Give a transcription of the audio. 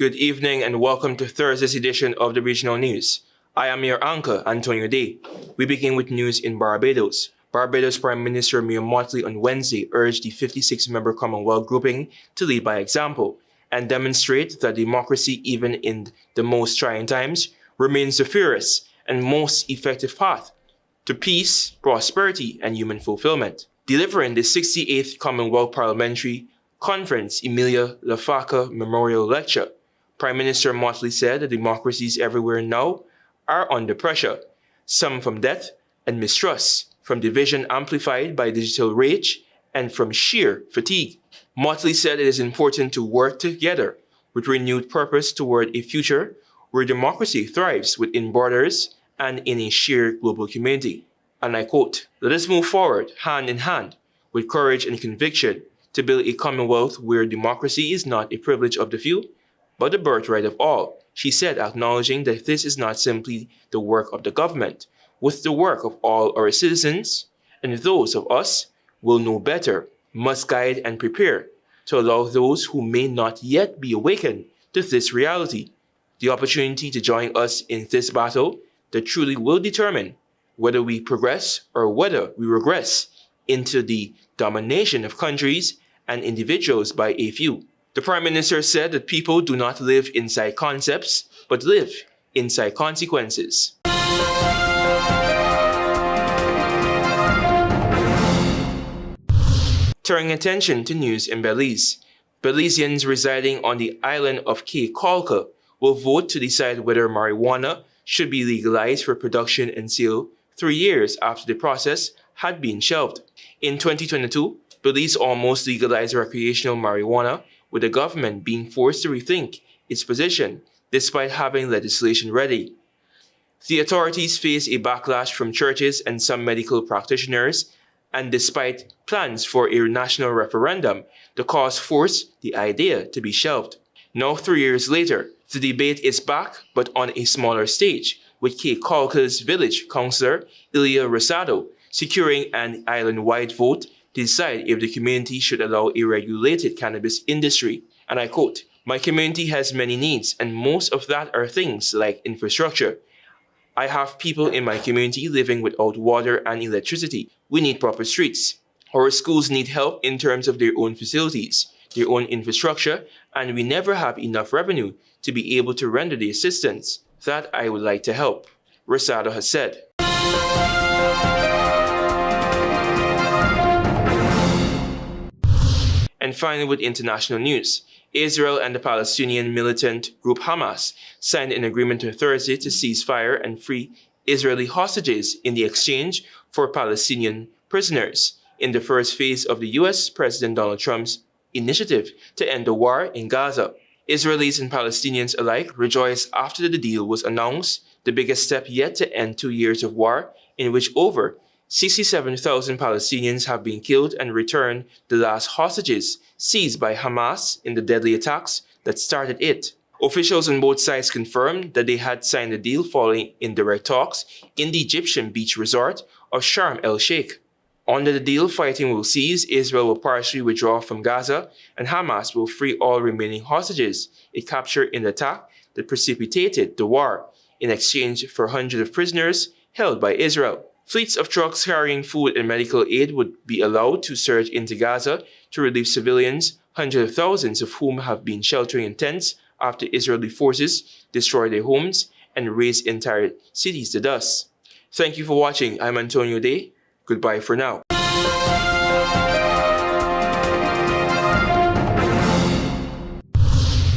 Good evening and welcome to Thursday's edition of the Regional News. I am your anchor, Antonio Day. We begin with news in Barbados. Barbados Prime Minister Mottley on Wednesday urged the 56-member Commonwealth grouping to lead by example and demonstrate that democracy, even in the most trying times, remains the fairest and most effective path to peace, prosperity, and human fulfillment. Delivering the 68th Commonwealth Parliamentary Conference Emilia, Lafeaka Memorial Lecture, Prime Minister Mottley said that democracies everywhere now are under pressure, some from death and mistrust, from division amplified by digital rage, and from sheer fatigue. Mottley said it is important to work together with renewed purpose toward a future where democracy thrives within borders and in a shared global community. And I quote, "Let us move forward hand in hand with courage and conviction to build a Commonwealth where democracy is not a privilege of the few, but the birthright of all," she said, acknowledging that this is not simply the work of the government, with the work of all our citizens, and those of us will know better, must guide and prepare to allow those who may not yet be awakened to this reality the opportunity to join us in this battle that truly will determine whether we progress or whether we regress into the domination of countries and individuals by a few. The Prime Minister said that people do not live inside concepts, but live inside consequences. Turning attention to news in Belize. Belizeans residing on the island of Cape Colca will vote to decide whether marijuana should be legalized for production and sale 3 years after the process had been shelved. In 2022, Belize almost legalized recreational marijuana, with the government being forced to rethink its position despite having legislation ready. The authorities face a backlash from churches and some medical practitioners, and despite plans for a national referendum, the cause forced the idea to be shelved. Now, 3 years later, the debate is back, but on a smaller stage, with Cape Colca's village councillor, Emilia securing an island-wide vote to decide if the community should allow a regulated cannabis industry. And I quote, "My community has many needs, and most of that are things like infrastructure. I have people in my community living without water and electricity. We need proper streets. Our schools need help in terms of their own facilities, their own infrastructure, and we never have enough revenue to be able to render the assistance that I would like to help," Rosado has said. And finally, with international news, Israel and the Palestinian militant group Hamas signed an agreement on Thursday to cease fire and free Israeli hostages in the exchange for Palestinian prisoners in the first phase of the U.S. President Donald Trump's initiative to end the war in Gaza. Israelis and Palestinians alike rejoiced after the deal was announced, the biggest step yet to end 2 years of war in which over 67,000 Palestinians have been killed and returned the last hostages seized by Hamas in the deadly attacks that started it. Officials on both sides confirmed that they had signed the deal following indirect talks in the Egyptian beach resort of Sharm el-Sheikh. Under the deal, fighting will cease, Israel will partially withdraw from Gaza, and Hamas will free all remaining hostages it captured in the attack that precipitated the war, in exchange for hundreds of prisoners held by Israel. Fleets of trucks carrying food and medical aid would be allowed to surge into Gaza to relieve civilians, hundreds of thousands of whom have been sheltering in tents after Israeli forces destroyed their homes and razed entire cities to dust. Thank you for watching. I'm Antonio Day. Goodbye for now.